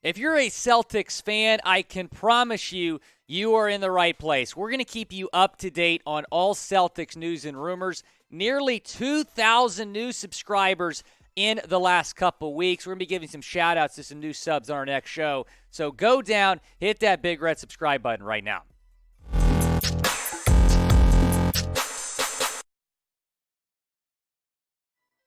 If you're a Celtics fan, I can promise you, you are in the right place. We're going to keep you up to date on all Celtics news and rumors. Nearly 2,000 new subscribers in the last couple weeks. We're going to be giving some shout-outs to some new subs on our next show. So go down, hit that big red subscribe button right now.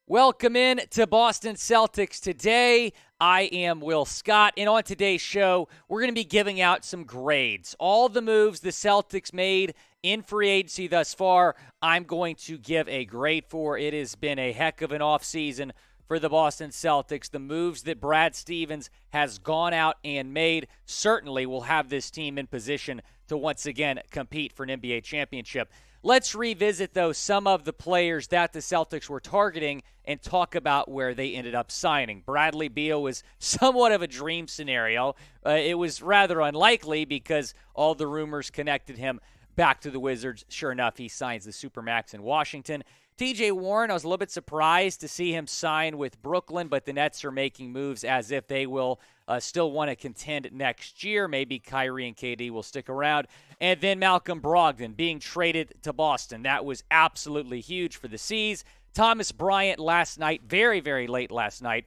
Welcome in to Boston Celtics Today. I am Will Scott, and on today's show, we're going to be giving out some grades. All the moves the Celtics made in free agency thus far, I'm going to give a grade for. It has been a heck of an offseason for the Boston Celtics. The moves that Brad Stevens has gone out and made certainly will have this team in position to once again compete for an NBA championship. Let's revisit, though, some of the players that the Celtics were targeting and talk about where they ended up signing. Bradley Beal was somewhat of a dream scenario. It was rather unlikely because all the rumors connected him back to the Wizards. Sure enough, he signs the Supermax in Washington. TJ Warren, I was a little bit surprised to see him sign with Brooklyn, but the Nets are making moves as if they will still want to contend next year. Maybe Kyrie and KD will stick around. And then Malcolm Brogdon being traded to Boston. That was absolutely huge for the C's. Thomas Bryant last night, very, very late last night,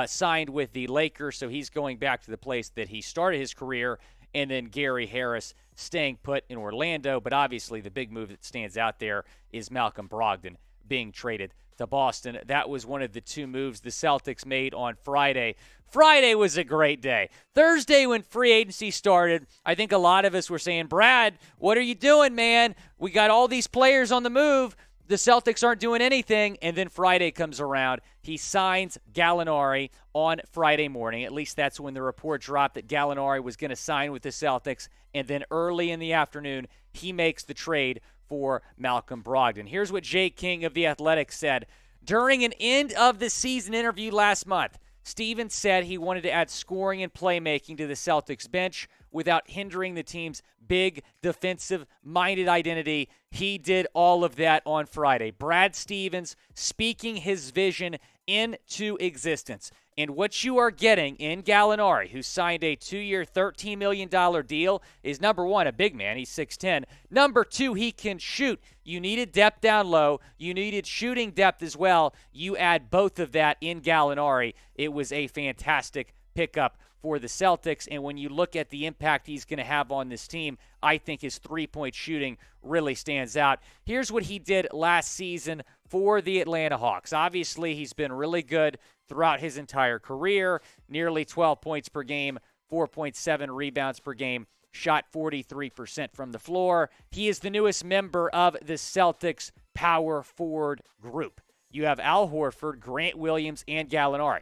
signed with the Lakers, so he's going back to the place that he started his career. And then Gary Harris staying put in Orlando. But obviously the big move that stands out there is Malcolm Brogdon being traded to Boston. That was one of the two moves the Celtics made on Friday. Friday was a great day. Thursday, when free agency started, I think a lot of us were saying, Brad, what are you doing, man? We got all these players on the move. The Celtics aren't doing anything. And then Friday comes around. He signs Gallinari on Friday morning. At least that's when the report dropped that Gallinari was going to sign with the Celtics. And then early in the afternoon, he makes the trade for Malcolm Brogdon. Here's what Jay King of The Athletic said. During an end-of-the-season interview last month, Stevens said he wanted to add scoring and playmaking to the Celtics bench without hindering the team's big defensive-minded identity. He did all of that on Friday. Brad Stevens speaking his vision into existence. And what you are getting in Gallinari, who signed a 2-year, $13 million deal, is number one, a big man. He's 6'10". Number two, he can shoot. You needed depth down low. You needed shooting depth as well. You add both of that in Gallinari. It was a fantastic pickup for the Celtics. And when you look at the impact he's going to have on this team, I think his three-point shooting really stands out. Here's what he did last season for the Atlanta Hawks. Obviously, he's been really good throughout his entire career. Nearly 12 points per game, 4.7 rebounds per game, shot 43% from the floor. He is the newest member of the Celtics power forward group. You have Al Horford, Grant Williams, and Gallinari.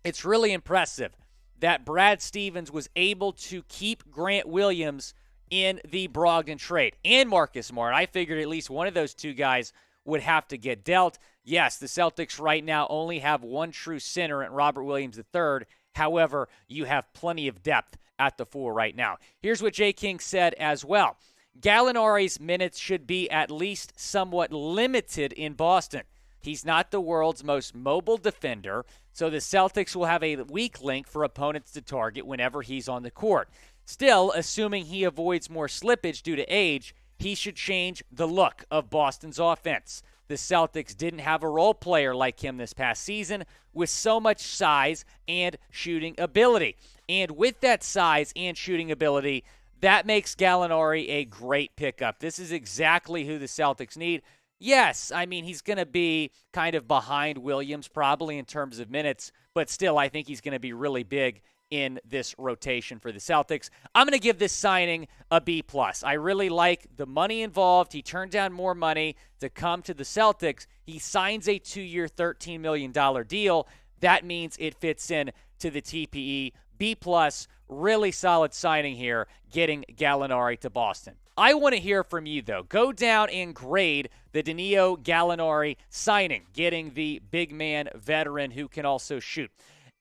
It's really impressive that Brad Stevens was able to keep Grant Williams in the Brogdon trade and Marcus Smart. I figured at least one of those two guys would have to get dealt. Yes, the Celtics right now only have one true center in Robert Williams III. However, you have plenty of depth at the four right now. Here's what Jay King said as well. Gallinari's minutes should be at least somewhat limited in Boston. He's not the world's most mobile defender, so the Celtics will have a weak link for opponents to target whenever he's on the court. Still, assuming he avoids more slippage due to age, he should change the look of Boston's offense. The Celtics didn't have a role player like him this past season with so much size and shooting ability. And with that size and shooting ability, that makes Gallinari a great pickup. This is exactly who the Celtics need. Yes, I mean, he's going to be kind of behind Williams probably in terms of minutes, but still I think he's going to be really big in this rotation for the Celtics. I'm going to give this signing a B+. I really like the money involved. He turned down more money to come to the Celtics. He signs a 2-year, $13 million deal. That means it fits in to the TPE. B+, really solid signing here, getting Gallinari to Boston. I want to hear from you, though. Go down and grade the Danilo Gallinari signing, getting the big man veteran who can also shoot.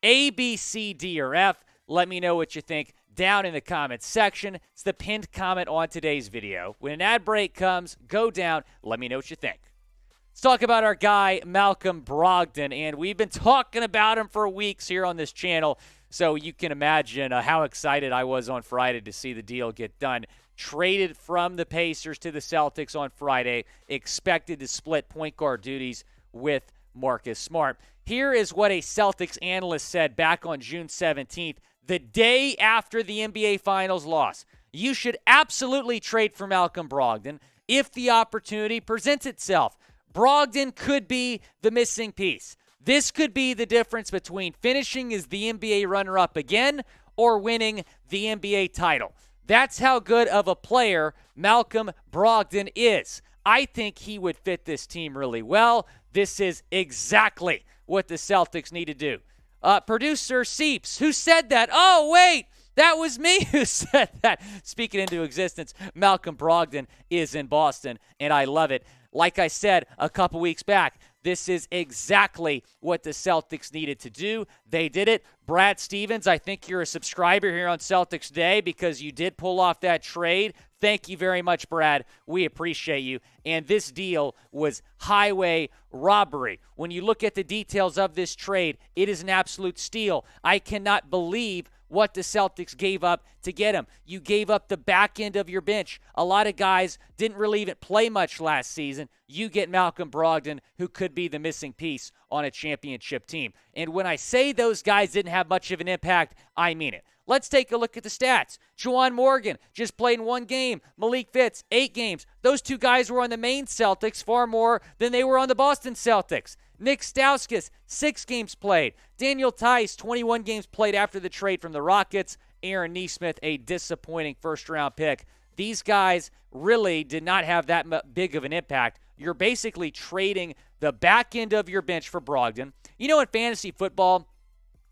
A, B, C, D, or F. Let me know what you think down in the comments section. It's the pinned comment on today's video. When an ad break comes, go down. Let me know what you think. Let's talk about our guy, Malcolm Brodgon, and we've been talking about him for weeks here on this channel. So you can imagine how excited I was on Friday to see the deal get done. Traded from the Pacers to the Celtics on Friday, expected to split point guard duties with Marcus Smart. Here is what a Celtics analyst said back on June 17th, the day after the NBA Finals loss. You should absolutely trade for Malcolm Brogdon if the opportunity presents itself. Brogdon could be the missing piece. This could be the difference between finishing as the NBA runner-up again or winning the NBA title. That's how good of a player Malcolm Brogdon is. I think he would fit this team really well. This is exactly what the Celtics need to do. Producer Seeps, who said that? Oh, wait, that was me who said that. Speaking into existence, Malcolm Brogdon is in Boston, and I love it. Like I said a couple weeks back, this is exactly what the Celtics needed to do. They did it. Brad Stevens, I think you're a subscriber here on Celtics Today because you did pull off that trade. Thank you very much, Brad. We appreciate you. And this deal was highway robbery. When you look at the details of this trade, it is an absolute steal. I cannot believe what the Celtics gave up to get him. You gave up the back end of your bench. A lot of guys didn't really even play much last season. You get Malcolm Brogdon, who could be the missing piece on a championship team. And when I say those guys didn't have much of an impact, I mean it. Let's take a look at the stats. Juwan Morgan just played in 1 game. Malik Fitts, 8 games. Those 2 guys were on the main Celtics far more than they were on the Boston Celtics. Nik Stauskas, 6 games played. Theis, 21 games played after the trade from the Rockets. Aaron Nesmith, a disappointing first-round pick. These guys really did not have that big of an impact. You're basically trading the back end of your bench for Brogdon. You know, in fantasy football,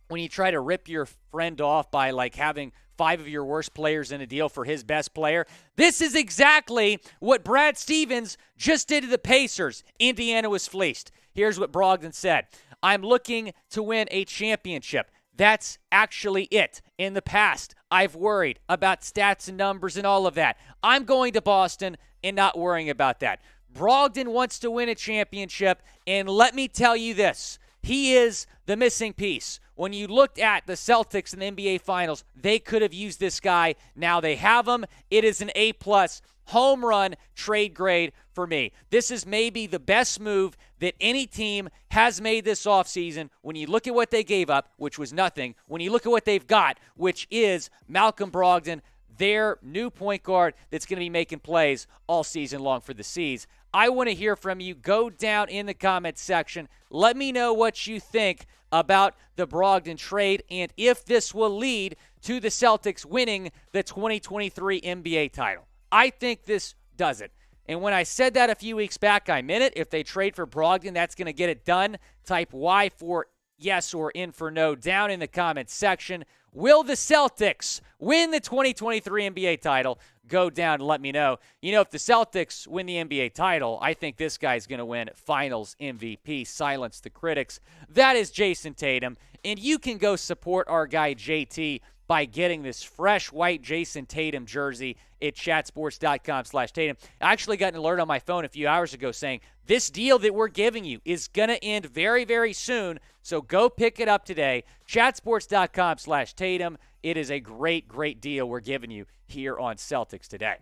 when you try to rip your friend off by like having 5 of your worst players in a deal for his best player, this is exactly what Brad Stevens just did to the Pacers. Indiana was fleeced. Here's what Brogdon said. I'm looking to win a championship. That's actually it. In the past, I've worried about stats and numbers and all of that. I'm going to Boston and not worrying about that. Brogdon wants to win a championship, and let me tell you this. He is the missing piece. When you looked at the Celtics in the NBA Finals, they could have used this guy. Now they have him. It is an A-plus home run trade grade for me. This is maybe the best move that any team has made this offseason. When you look at what they gave up, which was nothing, when you look at what they've got, which is Malcolm Brogdon, their new point guard that's going to be making plays all season long for the C's. I want to hear from you. Go down in the comments section. Let me know what you think about the Brogdon trade and if this will lead to the Celtics winning the 2023 NBA title. I think this does it. And when I said that a few weeks back, I meant it. If they trade for Brogdon, that's going to get it done. Type Y for yes or in for no down in the comments section. Will the Celtics win the 2023 NBA title? Go down and let me know. You know, if the Celtics win the NBA title, I think this guy's going to win Finals MVP. Silence the critics. That is Jason Tatum. And you can go support our guy JT by getting this fresh white Jason Tatum jersey at chatsports.com/Tatum. I actually got an alert on my phone a few hours ago saying this deal that we're giving you is going to end very, very soon. So go pick it up today. Chatsports.com/Tatum. It is a great, great deal we're giving you here on Celtics Today.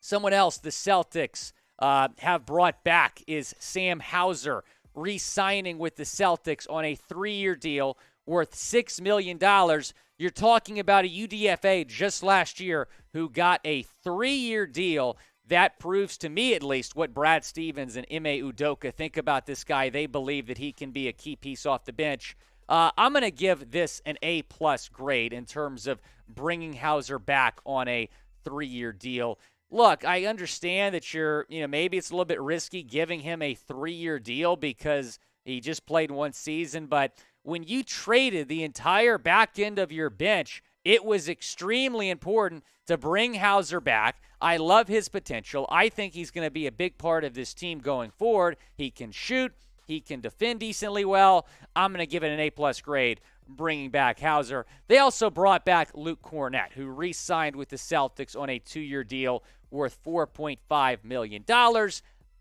Someone else the Celtics have brought back is Sam Hauser, re-signing with the Celtics on a 3-year deal worth $6 million. You're talking about a UDFA just last year who got a 3-year deal. That proves to me, at least, what Brad Stevens and Ime Udoka think about this guy. They believe that he can be a key piece off the bench. I'm going to give this an A-plus grade in terms of bringing Hauser back on a 3-year deal. Look, I understand that maybe it's a little bit risky giving him a 3-year deal because he just played 1 season, but when you traded the entire back end of your bench, it was extremely important to bring Hauser back. I love his potential. I think he's going to be a big part of this team going forward. He can shoot. He can defend decently well. I'm going to give it an A-plus grade bringing back Hauser. They also brought back Luke Kornet, who re-signed with the Celtics on a 2-year deal worth $4.5 million.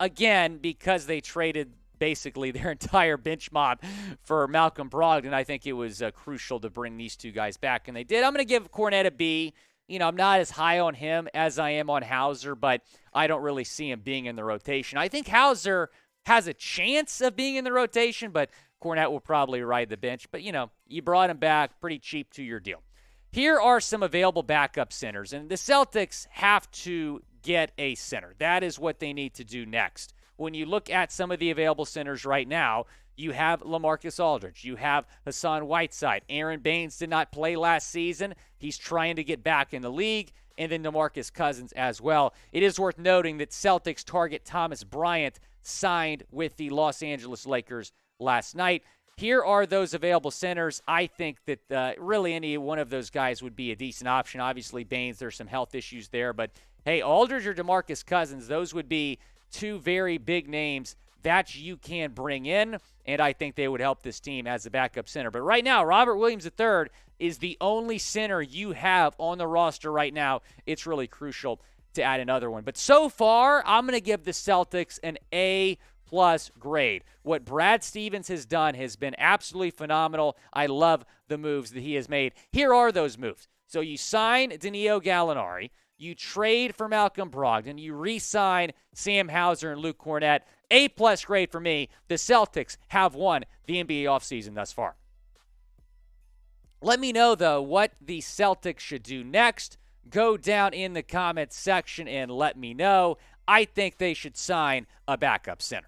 Again, because they traded basically their entire bench mob for Malcolm Brodgon. I think it was crucial to bring these two guys back, and they did. I'm going to give Kornet a B. I'm not as high on him as I am on Hauser, but I don't really see him being in the rotation. I think Hauser has a chance of being in the rotation, but Kornet will probably ride the bench. But, you brought him back pretty cheap to your deal. Here are some available backup centers, and the Celtics have to get a center. That is what they need to do next. When you look at some of the available centers right now, you have LaMarcus Aldridge. You have Hassan Whiteside. Aaron Baines did not play last season. He's trying to get back in the league. And then DeMarcus Cousins as well. It is worth noting that Celtics target Thomas Bryant signed with the Los Angeles Lakers last night. Here are those available centers. I think that really any one of those guys would be a decent option. Obviously, Baines, there's some health issues there. But, hey, Aldridge or DeMarcus Cousins, those would be two very big names that you can bring in, and I think they would help this team as a backup center. But right now, Robert Williams III is the only center you have on the roster right now. It's really crucial to add another one. But so far, I'm going to give the Celtics an A+ grade. What Brad Stevens has done has been absolutely phenomenal. I love the moves that he has made. Here are those moves. So you sign Danilo Gallinari. You trade for Malcolm Brogdon. You re-sign Sam Hauser and Luke Kornet. A+ grade for me. The Celtics have won the NBA offseason thus far. Let me know, though, what the Celtics should do next. Go down in the comments section and let me know. I think they should sign a backup center.